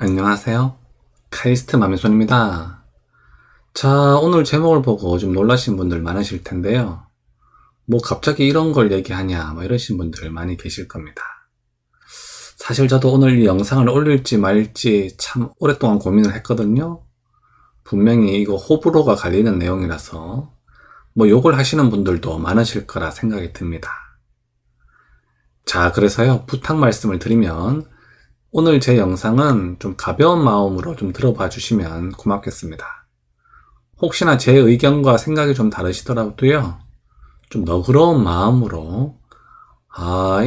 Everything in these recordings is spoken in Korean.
안녕하세요. 카이스트 마미손입니다. 자, 오늘 제목을 보고 좀 놀라신 분들 많으실 텐데요. 뭐 갑자기 이런 걸 얘기하냐 뭐 이러신 분들 많이 계실 겁니다. 사실 저도 오늘 이 영상을 올릴지 말지 참 오랫동안 고민을 했거든요. 분명히 이거 호불호가 갈리는 내용이라서 뭐 욕을 하시는 분들도 많으실 거라 생각이 듭니다. 자, 그래서요, 부탁 말씀을 드리면 오늘 제 영상은 좀 가벼운 마음으로 좀 들어봐 주시면 고맙겠습니다. 혹시나 제 의견과 생각이 좀 다르시더라도요, 좀 너그러운 마음으로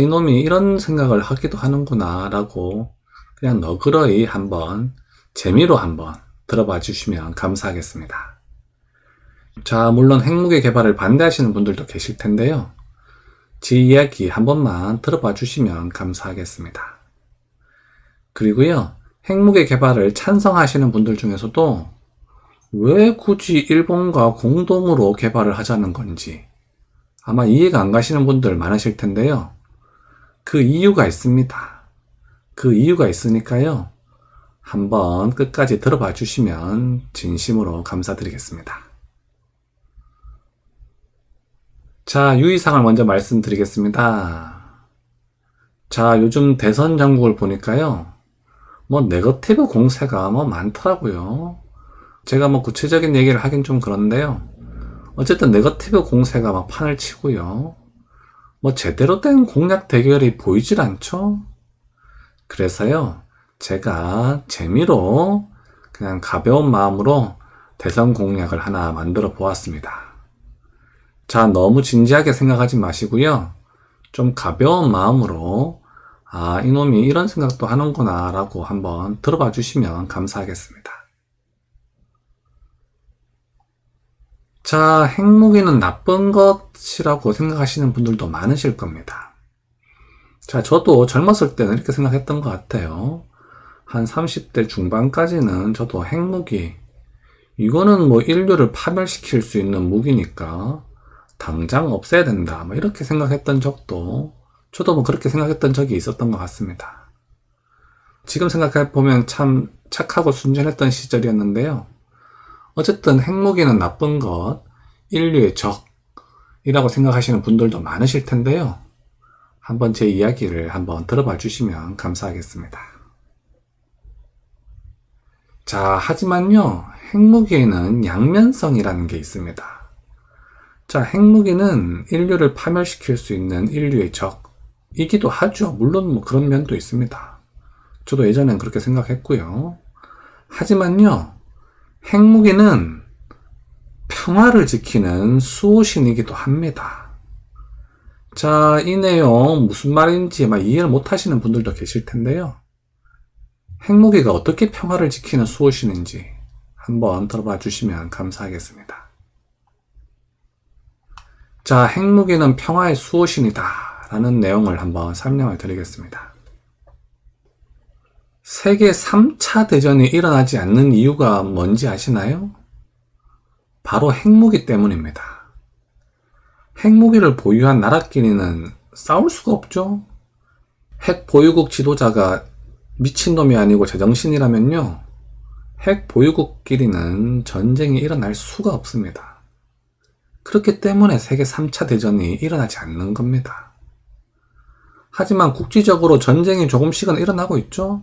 이놈이 이런 생각을 하기도 하는구나 라고 그냥 너그러이 한번 재미로 한번 들어봐 주시면 감사하겠습니다. 자, 물론 핵무기 개발을 반대하시는 분들도 계실 텐데요, 제 이야기 한 번만 들어봐 주시면 감사하겠습니다. 그리고요, 핵무기 개발을 찬성하시는 분들 중에서도 왜 굳이 일본과 공동으로 개발을 하자는 건지 아마 이해가 안 가시는 분들 많으실 텐데요. 그 이유가 있습니다. 그 이유가 있으니까요, 한번 끝까지 들어봐 주시면 진심으로 감사드리겠습니다. 자, 유의사항을 먼저 말씀드리겠습니다. 자, 요즘 대선 전국을 보니까요, 뭐 네거티브 공세가 뭐 많더라고요. 제가 뭐 구체적인 얘기를 하긴 좀 그런데요, 어쨌든 네거티브 공세가 막 판을 치고요, 뭐 제대로 된 공약 대결이 보이질 않죠. 그래서요, 제가 재미로 그냥 가벼운 마음으로 대선 공약을 하나 만들어 보았습니다. 자, 너무 진지하게 생각하지 마시고요, 좀 가벼운 마음으로 이놈이 이런 생각도 하는구나 라고 한번 들어봐 주시면 감사하겠습니다. 자, 핵무기는 나쁜 것이라고 생각하시는 분들도 많으실 겁니다. 자, 저도 젊었을 때는 이렇게 생각했던 것 같아요. 한 30대 중반까지는 저도 핵무기, 이거는 뭐 인류를 파멸시킬 수 있는 무기니까 당장 없애야 된다, 뭐 이렇게 생각했던 적도, 저도 뭐 그렇게 생각했던 적이 있었던 것 같습니다. 지금 생각해보면 참 착하고 순진했던 시절이었는데요. 어쨌든 핵무기는 나쁜 것, 인류의 적이라고 생각하시는 분들도 많으실 텐데요. 한번 제 이야기를 한번 들어봐 주시면 감사하겠습니다. 자, 하지만요, 핵무기에는 양면성이라는 게 있습니다. 자, 핵무기는 인류를 파멸시킬 수 있는 인류의 적이기도 하죠. 물론 뭐 그런 면도 있습니다. 저도 예전엔 그렇게 생각했고요. 하지만요, 핵무기는 평화를 지키는 수호신이기도 합니다. 자, 이 내용 무슨 말인지 막 이해를 못 하시는 분들도 계실 텐데요. 핵무기가 어떻게 평화를 지키는 수호신인지 한번 들어봐 주시면 감사하겠습니다. 자, 핵무기는 평화의 수호신이다 라는 내용을 한번 설명을 드리겠습니다. 세계 3차 대전이 일어나지 않는 이유가 뭔지 아시나요? 바로 핵무기 때문입니다. 핵무기를 보유한 나라끼리는 싸울 수가 없죠? 핵 보유국 지도자가 미친놈이 아니고 제정신이라면요, 핵 보유국끼리는 전쟁이 일어날 수가 없습니다. 그렇기 때문에 세계 3차 대전이 일어나지 않는 겁니다. 하지만 국지적으로 전쟁이 조금씩은 일어나고 있죠?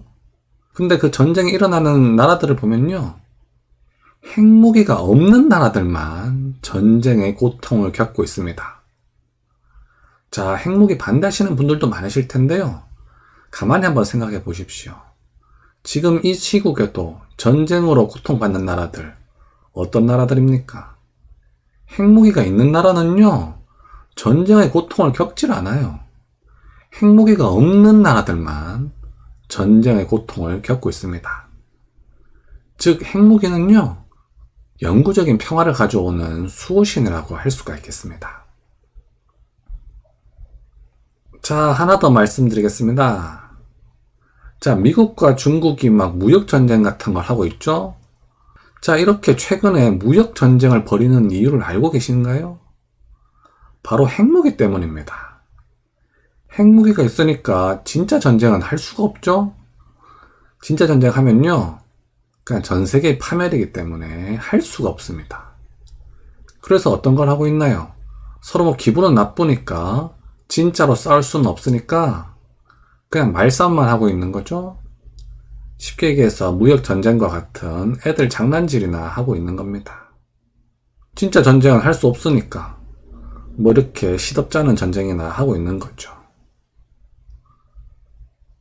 근데 그 전쟁이 일어나는 나라들을 보면요, 핵무기가 없는 나라들만 전쟁의 고통을 겪고 있습니다. 자, 핵무기 반대하시는 분들도 많으실 텐데요. 가만히 한번 생각해 보십시오. 지금 이 시국에도 전쟁으로 고통받는 나라들, 어떤 나라들입니까? 핵무기가 있는 나라는요, 전쟁의 고통을 겪질 않아요. 핵무기가 없는 나라들만 전쟁의 고통을 겪고 있습니다. 즉, 핵무기는요, 영구적인 평화를 가져오는 수호신이라고 할 수가 있겠습니다. 자, 하나 더 말씀드리겠습니다. 자, 미국과 중국이 막 무역전쟁 같은 걸 하고 있죠? 자, 이렇게 최근에 무역전쟁을 벌이는 이유를 알고 계신가요? 바로 핵무기 때문입니다. 핵무기가 있으니까 진짜 전쟁은 할 수가 없죠? 진짜 전쟁하면요, 그냥 전 세계 파멸이기 때문에 할 수가 없습니다. 그래서 어떤 걸 하고 있나요? 서로 뭐 기분은 나쁘니까 진짜로 싸울 수는 없으니까 그냥 말싸움만 하고 있는 거죠. 쉽게 얘기해서 무역전쟁과 같은 애들 장난질이나 하고 있는 겁니다. 진짜 전쟁은 할 수 없으니까 뭐 이렇게 시덥잖은 전쟁이나 하고 있는 거죠.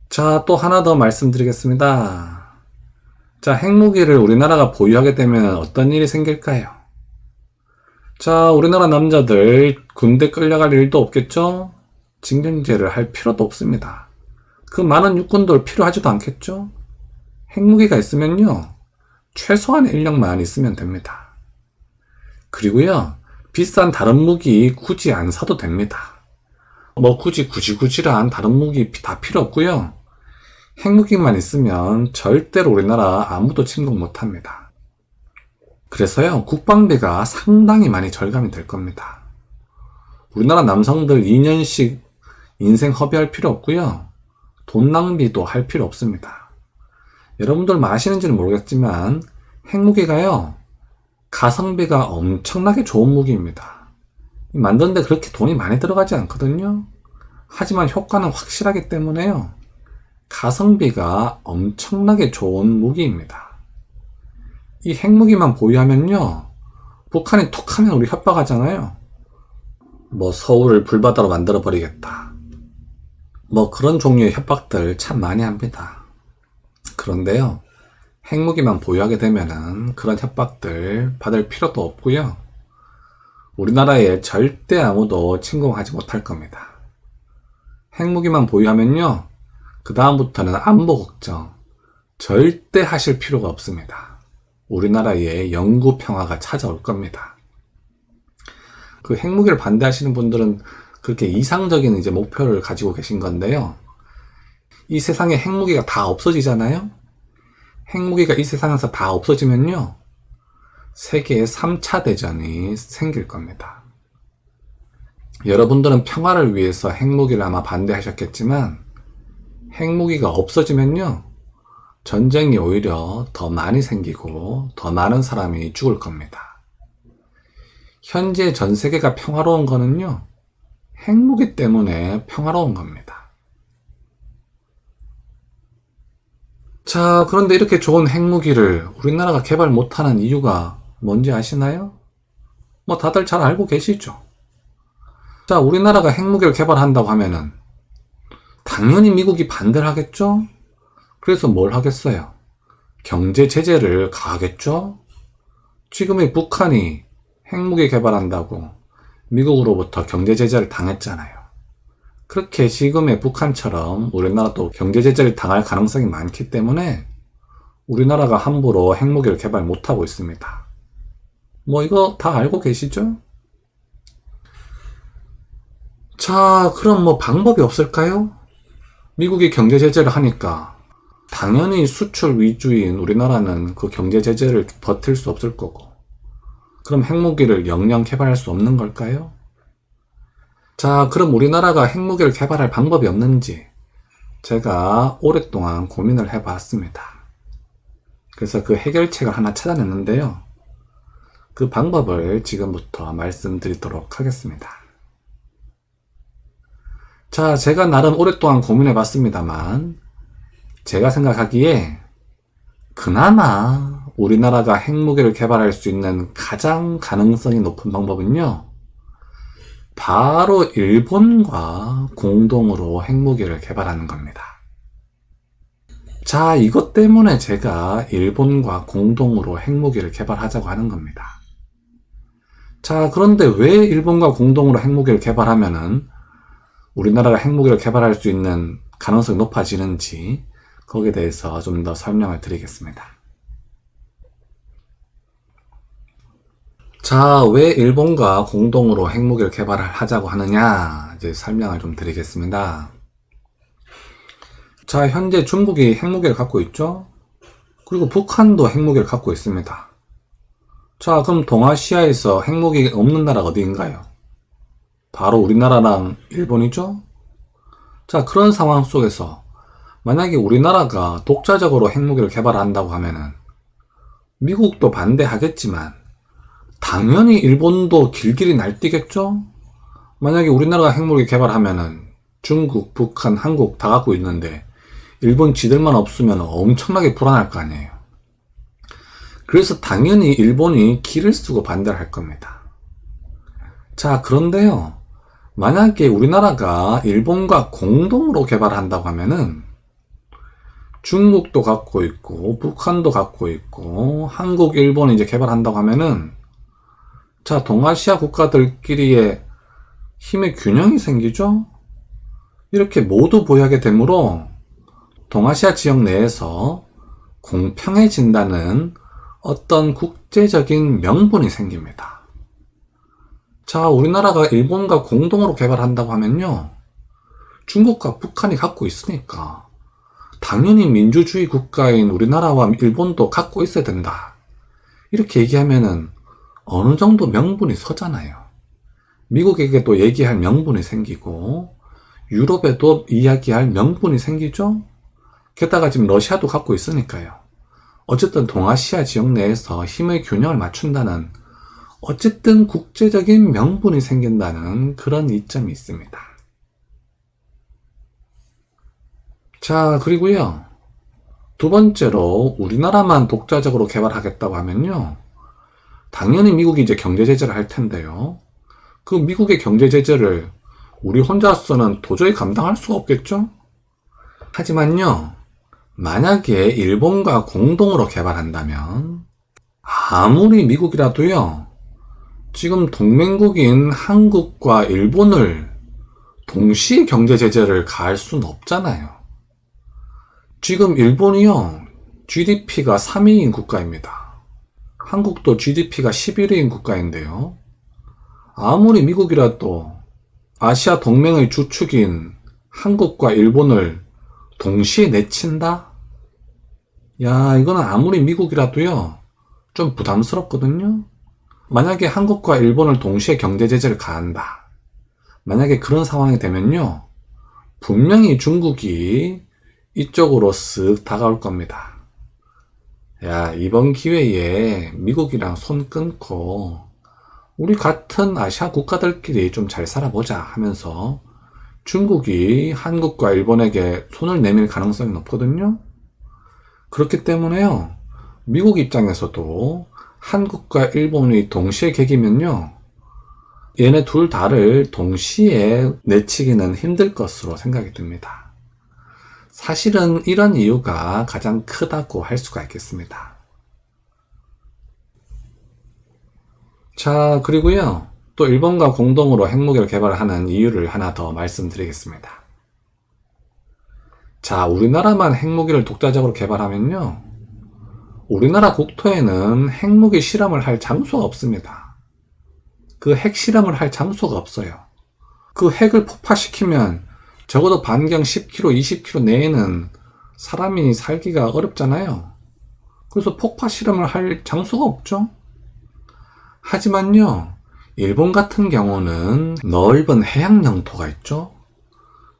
자, 또 하나 더 말씀드리겠습니다. 자, 핵무기를 우리나라가 보유하게 되면 어떤 일이 생길까요? 자, 우리나라 남자들 군대 끌려갈 일도 없겠죠? 징병제를 할 필요도 없습니다. 그 많은 육군들 필요하지도 않겠죠? 핵무기가 있으면요, 최소한의 인력만 있으면 됩니다. 그리고요, 비싼 다른 무기 굳이 안 사도 됩니다. 뭐 굳이 구질구질한 다른 무기 다 필요 없고요. 핵무기만 있으면 절대로 우리나라 아무도 침공 못합니다. 그래서요, 국방비가 상당히 많이 절감이 될 겁니다. 우리나라 남성들 2년씩 인생 허비할 필요 없고요. 돈 낭비도 할 필요 없습니다. 여러분들 아시는지는 모르겠지만 핵무기가요, 가성비가 엄청나게 좋은 무기입니다. 만드는데 그렇게 돈이 많이 들어가지 않거든요. 하지만 효과는 확실하기 때문에요, 가성비가 엄청나게 좋은 무기입니다. 이 핵무기만 보유하면요, 북한이 툭 하면 우리 협박하잖아요. 뭐 서울을 불바다로 만들어 버리겠다, 뭐 그런 종류의 협박들 참 많이 합니다. 그런데요, 핵무기만 보유하게 되면은 그런 협박들 받을 필요도 없고요, 우리나라에 절대 아무도 침공하지 못할 겁니다. 핵무기만 보유하면요, 그 다음부터는 안보 걱정 절대 하실 필요가 없습니다. 우리나라에 영구 평화가 찾아올 겁니다. 그 핵무기를 반대하시는 분들은 그렇게 이상적인 이제 목표를 가지고 계신 건데요, 이 세상에 핵무기가 다 없어지잖아요. 핵무기가 이 세상에서 다 없어지면요, 세계의 3차 대전이 생길 겁니다. 여러분들은 평화를 위해서 핵무기를 아마 반대하셨겠지만 핵무기가 없어지면요, 전쟁이 오히려 더 많이 생기고 더 많은 사람이 죽을 겁니다. 현재 전 세계가 평화로운 거는요, 핵무기 때문에 평화로운 겁니다. 자, 그런데 이렇게 좋은 핵무기를 우리나라가 개발 못하는 이유가 뭔지 아시나요? 뭐 다들 잘 알고 계시죠? 자, 우리나라가 핵무기를 개발한다고 하면은 당연히 미국이 반대를 하겠죠? 그래서 뭘 하겠어요? 경제 제재를 가하겠죠? 지금의 북한이 핵무기 개발한다고 미국으로부터 경제 제재를 당했잖아요. 그렇게 지금의 북한처럼 우리나라도 경제 제재를 당할 가능성이 많기 때문에 우리나라가 함부로 핵무기를 개발 못하고 있습니다. 뭐 이거 다 알고 계시죠? 자, 그럼 뭐 방법이 없을까요? 미국이 경제 제재를 하니까 당연히 수출 위주인 우리나라는 그 경제 제재를 버틸 수 없을 거고, 그럼 핵무기를 영영 개발할 수 없는 걸까요? 자, 그럼 우리나라가 핵무기를 개발할 방법이 없는지 제가 오랫동안 고민을 해봤습니다. 그래서 그 해결책을 하나 찾아냈는데요, 그 방법을 지금부터 말씀드리도록 하겠습니다. 자, 제가 나름 오랫동안 고민해봤습니다만 제가 생각하기에 그나마 우리나라가 핵무기를 개발할 수 있는 가장 가능성이 높은 방법은요, 바로 일본과 공동으로 핵무기를 개발하는 겁니다. 자, 이것 때문에 제가 일본과 공동으로 핵무기를 개발하자고 하는 겁니다. 자, 그런데 왜 일본과 공동으로 핵무기를 개발하면은 우리나라가 핵무기를 개발할 수 있는 가능성이 높아지는지 거기에 대해서 좀 더 설명을 드리겠습니다. 자, 왜 일본과 공동으로 핵무기를 개발을 하자고 하느냐, 이제 설명을 좀 드리겠습니다. 자, 현재 중국이 핵무기를 갖고 있죠? 그리고 북한도 핵무기를 갖고 있습니다. 자, 그럼 동아시아에서 핵무기 없는 나라가 어디인가요? 바로 우리나라랑 일본이죠? 자, 그런 상황 속에서 만약에 우리나라가 독자적으로 핵무기를 개발한다고 하면은 미국도 반대하겠지만 당연히 일본도 길길이 날뛰겠죠? 만약에 우리나라가 핵무기 개발하면은 중국, 북한, 한국 다 갖고 있는데 일본 지들만 없으면 엄청나게 불안할 거 아니에요. 그래서 당연히 일본이 기를 쓰고 반대를 할 겁니다. 자, 그런데요. 만약에 우리나라가 일본과 공동으로 개발한다고 하면은 중국도 갖고 있고 북한도 갖고 있고 한국, 일본이 이제 개발한다고 하면은 자, 동아시아 국가들끼리의 힘의 균형이 생기죠? 이렇게 모두 보유하게 되므로 동아시아 지역 내에서 공평해진다는 어떤 국제적인 명분이 생깁니다. 자, 우리나라가 일본과 공동으로 개발한다고 하면요. 중국과 북한이 갖고 있으니까 당연히 민주주의 국가인 우리나라와 일본도 갖고 있어야 된다. 이렇게 얘기하면은 어느 정도 명분이 서잖아요. 미국에게도 얘기할 명분이 생기고 유럽에도 이야기할 명분이 생기죠. 게다가 지금 러시아도 갖고 있으니까요. 어쨌든 동아시아 지역 내에서 힘의 균형을 맞춘다는 어쨌든 국제적인 명분이 생긴다는 그런 이점이 있습니다. 자, 그리고요. 두 번째로 우리나라만 독자적으로 개발하겠다고 하면요. 당연히 미국이 이제 경제 제재를 할 텐데요. 그 미국의 경제 제재를 우리 혼자서는 도저히 감당할 수가 없겠죠? 하지만요. 만약에 일본과 공동으로 개발한다면 아무리 미국이라도요. 지금 동맹국인 한국과 일본을 동시에 경제 제재를 가할 수는 없잖아요. 지금 일본이요. GDP가 3위인 국가입니다. 한국도 GDP가 11위인 국가인데요. 아무리 미국이라도 아시아 동맹의 주축인 한국과 일본을 동시에 내친다? 야, 이거는 아무리 미국이라도요, 좀 부담스럽거든요? 만약에 한국과 일본을 동시에 경제 제재를 가한다. 만약에 그런 상황이 되면요, 분명히 중국이 이쪽으로 쓱 다가올 겁니다. 야, 이번 기회에 미국이랑 손 끊고 우리 같은 아시아 국가들끼리 좀 잘 살아보자 하면서 중국이 한국과 일본에게 손을 내밀 가능성이 높거든요. 그렇기 때문에요. 미국 입장에서도 한국과 일본이 동시에 개기면요. 얘네 둘 다를 동시에 내치기는 힘들 것으로 생각이 듭니다. 사실은 이런 이유가 가장 크다고 할 수가 있겠습니다. 자, 그리고요. 또 일본과 공동으로 핵무기를 개발하는 이유를 하나 더 말씀드리겠습니다. 자, 우리나라만 핵무기를 독자적으로 개발하면요. 우리나라 국토에는 핵무기 실험을 할 장소가 없습니다. 그 핵 실험을 할 장소가 없어요. 그 핵을 폭파시키면 적어도 반경 10km, 20km 내에는 사람이 살기가 어렵잖아요. 그래서 폭파 실험을 할 장소가 없죠. 하지만요, 일본 같은 경우는 넓은 해양 영토가 있죠.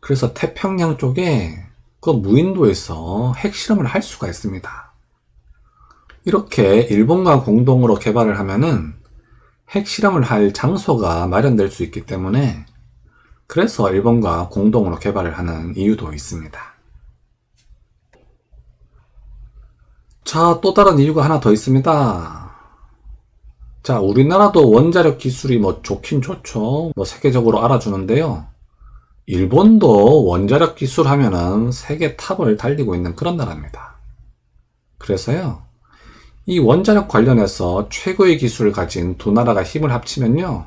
그래서 태평양 쪽에 그 무인도에서 핵실험을 할 수가 있습니다. 이렇게 일본과 공동으로 개발을 하면은 핵실험을 할 장소가 마련될 수 있기 때문에 그래서 일본과 공동으로 개발을 하는 이유도 있습니다. 자, 또 다른 이유가 하나 더 있습니다. 자, 우리나라도 원자력 기술이 좋긴 좋죠. 세계적으로 알아주는데요. 일본도 원자력 기술 하면은 세계 탑을 달리고 있는 그런 나라입니다. 그래서요, 이 원자력 관련해서 최고의 기술을 가진 두 나라가 힘을 합치면요,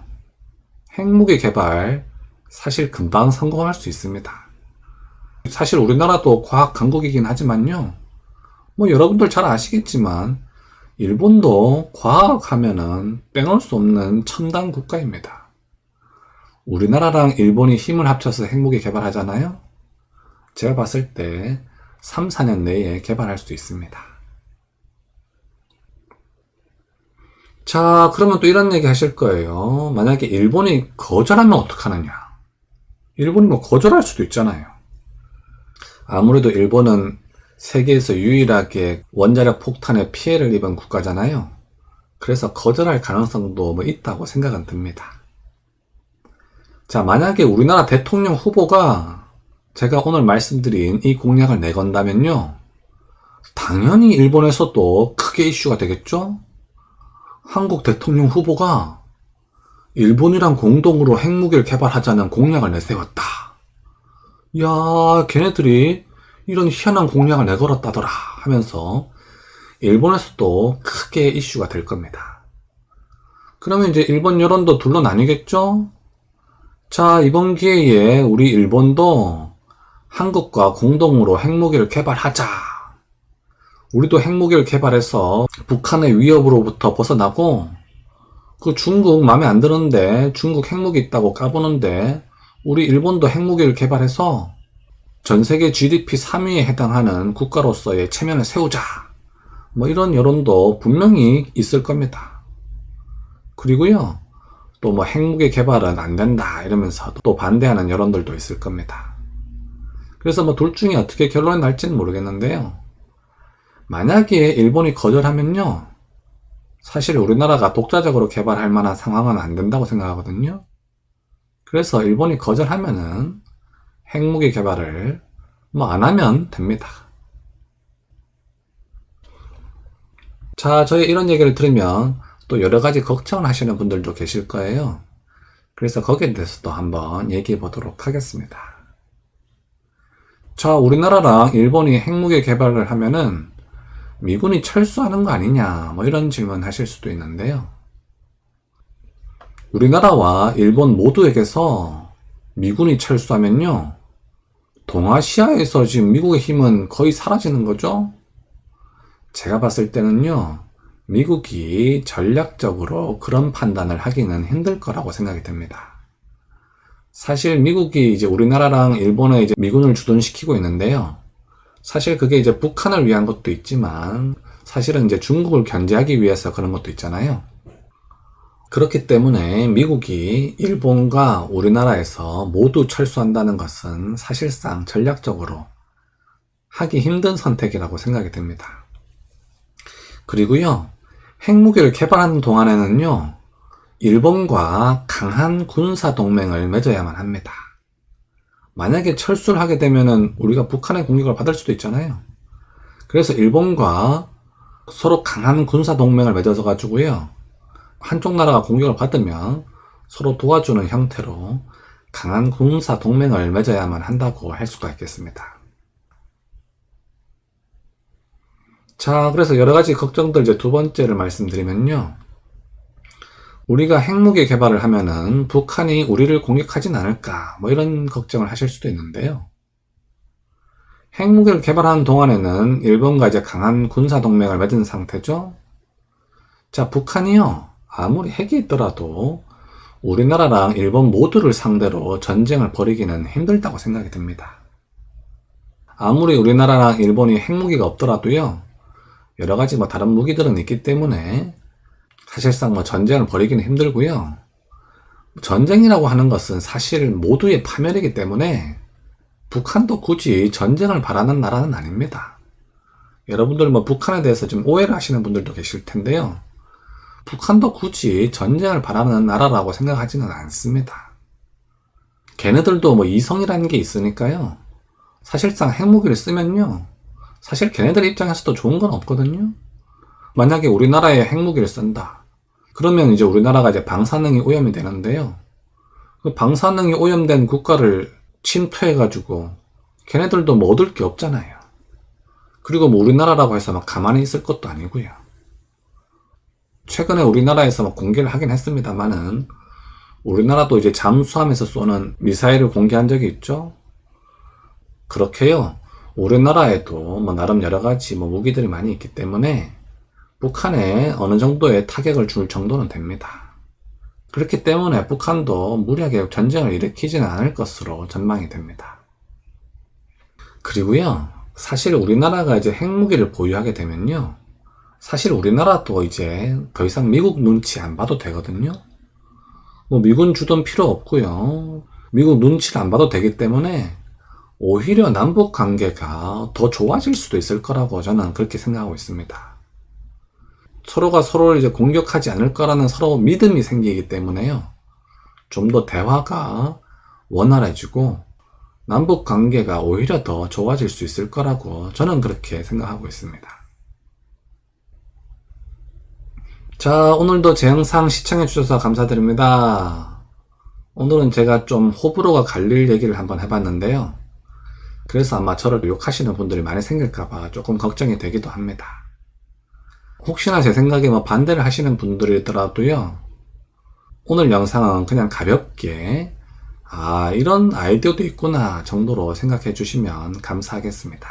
핵무기 개발 사실 금방 성공할 수 있습니다. 사실 우리나라도 과학 강국이긴 하지만요, 여러분들 잘 아시겠지만 일본도 과학하면은 빼놓을 수 없는 첨단 국가입니다. 우리나라랑 일본이 힘을 합쳐서 핵무기 개발하잖아요. 제가 봤을 때 3, 4년 내에 개발할 수 있습니다. 자, 그러면 또 이런 얘기 하실 거예요. 만약에 일본이 거절하면 어떡하느냐. 일본이 거절할 수도 있잖아요. 아무래도 일본은 세계에서 유일하게 원자력 폭탄에 피해를 입은 국가잖아요. 그래서 거절할 가능성도 뭐 있다고 생각은 듭니다. 자, 만약에 우리나라 대통령 후보가 제가 오늘 말씀드린 이 공약을 내건다면요, 당연히 일본에서도 크게 이슈가 되겠죠? 한국 대통령 후보가 일본이랑 공동으로 핵무기를 개발하자는 공약을 내세웠다. 야, 걔네들이 이런 희한한 공약을 내걸었다더라 하면서 일본에서도 크게 이슈가 될 겁니다. 그러면 이제 일본 여론도 둘로 나뉘겠죠? 자, 이번 기회에 우리 일본도 한국과 공동으로 핵무기를 개발하자. 우리도 핵무기를 개발해서 북한의 위협으로부터 벗어나고, 그 중국 마음에 안 드는데 중국 핵무기 있다고 까부는데 우리 일본도 핵무기를 개발해서 전 세계 GDP 3위에 해당하는 국가로서의 체면을 세우자. 뭐 이런 여론도 분명히 있을 겁니다. 그리고요, 또 뭐 핵무기 개발은 안 된다 이러면서 또 반대하는 여론들도 있을 겁니다. 그래서 뭐 둘 중에 어떻게 결론이 날지는 모르겠는데요. 만약에 일본이 거절하면요, 사실 우리나라가 독자적으로 개발할 만한 상황은 안 된다고 생각하거든요. 그래서 일본이 거절하면은 핵무기 개발을 뭐 안 하면 됩니다. 자, 저희 이런 얘기를 들으면 또 여러 가지 걱정을 하시는 분들도 계실 거예요. 그래서 거기에 대해서도 한번 얘기해 보도록 하겠습니다. 자, 우리나라랑 일본이 핵무기 개발을 하면은 미군이 철수하는 거 아니냐, 뭐 이런 질문 하실 수도 있는데요. 우리나라와 일본 모두에게서 미군이 철수하면요, 동아시아에서 지금 미국의 힘은 거의 사라지는 거죠? 제가 봤을 때는요, 미국이 전략적으로 그런 판단을 하기는 힘들 거라고 생각이 됩니다. 사실 미국이 이제 우리나라랑 일본에 이제 미군을 주둔시키고 있는데요. 사실 그게 이제 북한을 위한 것도 있지만 사실은 이제 중국을 견제하기 위해서 그런 것도 있잖아요. 그렇기 때문에 미국이 일본과 우리나라에서 모두 철수한다는 것은 사실상 전략적으로 하기 힘든 선택이라고 생각이 됩니다. 그리고요, 핵무기를 개발하는 동안에는요, 일본과 강한 군사 동맹을 맺어야만 합니다. 만약에 철수를 하게 되면은 우리가 북한의 공격을 받을 수도 있잖아요. 그래서 일본과 서로 강한 군사 동맹을 맺어서 가지고요, 한쪽 나라가 공격을 받으면 서로 도와주는 형태로 강한 군사 동맹을 맺어야만 한다고 할 수가 있겠습니다. 자, 그래서 여러 가지 걱정들 이제 두 번째를 말씀드리면요, 우리가 핵무기 개발을 하면은 북한이 우리를 공격하진 않을까, 뭐 이런 걱정을 하실 수도 있는데요. 핵무기를 개발하는 동안에는 일본과 이제 강한 군사 동맹을 맺은 상태죠. 자, 북한이요, 아무리 핵이 있더라도 우리나라랑 일본 모두를 상대로 전쟁을 벌이기는 힘들다고 생각이 듭니다. 아무리 우리나라랑 일본이 핵무기가 없더라도요, 여러 가지 뭐 다른 무기들은 있기 때문에 사실상 뭐 전쟁을 벌이기는 힘들고요. 전쟁이라고 하는 것은 사실 모두의 파멸이기 때문에 북한도 굳이 전쟁을 바라는 나라는 아닙니다. 여러분들 뭐 북한에 대해서 좀 오해를 하시는 분들도 계실 텐데요. 북한도 굳이 전쟁을 바라는 나라라고 생각하지는 않습니다. 걔네들도 뭐 이성이라는 게 있으니까요. 사실상 핵무기를 쓰면요, 사실 걔네들 입장에서도 좋은 건 없거든요. 만약에 우리나라에 핵무기를 쓴다. 그러면 이제 우리나라가 이제 방사능이 오염이 되는데요. 그 방사능이 오염된 국가를 침투해가지고 걔네들도 뭐 얻을 게 없잖아요. 그리고 뭐 우리나라라고 해서 막 가만히 있을 것도 아니고요. 최근에 우리나라에서 막 공개를 하긴 했습니다만은 우리나라도 이제 잠수함에서 쏘는 미사일을 공개한 적이 있죠. 그렇게요, 우리나라에도 뭐 나름 여러 가지 뭐 무기들이 많이 있기 때문에 북한에 어느 정도의 타격을 줄 정도는 됩니다. 그렇기 때문에 북한도 무리하게 전쟁을 일으키지는 않을 것으로 전망이 됩니다. 그리고요, 사실 우리나라가 이제 핵무기를 보유하게 되면요, 사실 우리나라도 이제 더 이상 미국 눈치 안 봐도 되거든요. 뭐 미군 주둔 필요 없고요. 미국 눈치를 안 봐도 되기 때문에 오히려 남북 관계가 더 좋아질 수도 있을 거라고 저는 그렇게 생각하고 있습니다. 서로가 서로를 이제 공격하지 않을 거라는 서로 믿음이 생기기 때문에요. 좀 더 대화가 원활해지고 남북 관계가 오히려 더 좋아질 수 있을 거라고 저는 그렇게 생각하고 있습니다. 자, 오늘도 제 영상 시청해 주셔서 감사드립니다. 오늘은 제가 좀 호불호가 갈릴 얘기를 한번 해봤는데요. 그래서 아마 저를 욕하시는 분들이 많이 생길까봐 조금 걱정이 되기도 합니다. 혹시나 제 생각에 뭐 반대를 하시는 분들이더라도요, 오늘 영상은 그냥 가볍게 이런 아이디어도 있구나 정도로 생각해 주시면 감사하겠습니다.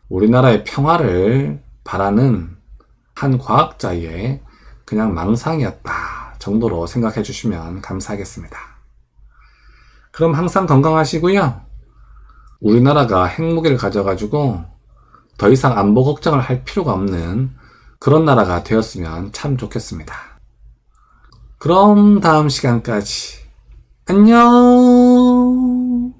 우리나라의 평화를 바라는 한 과학자의 그냥 망상이었다 정도로 생각해 주시면 감사하겠습니다. 그럼 항상 건강하시고요. 우리나라가 핵무기를 가져가지고 더 이상 안보 걱정을 할 필요가 없는 그런 나라가 되었으면 참 좋겠습니다. 그럼 다음 시간까지 안녕.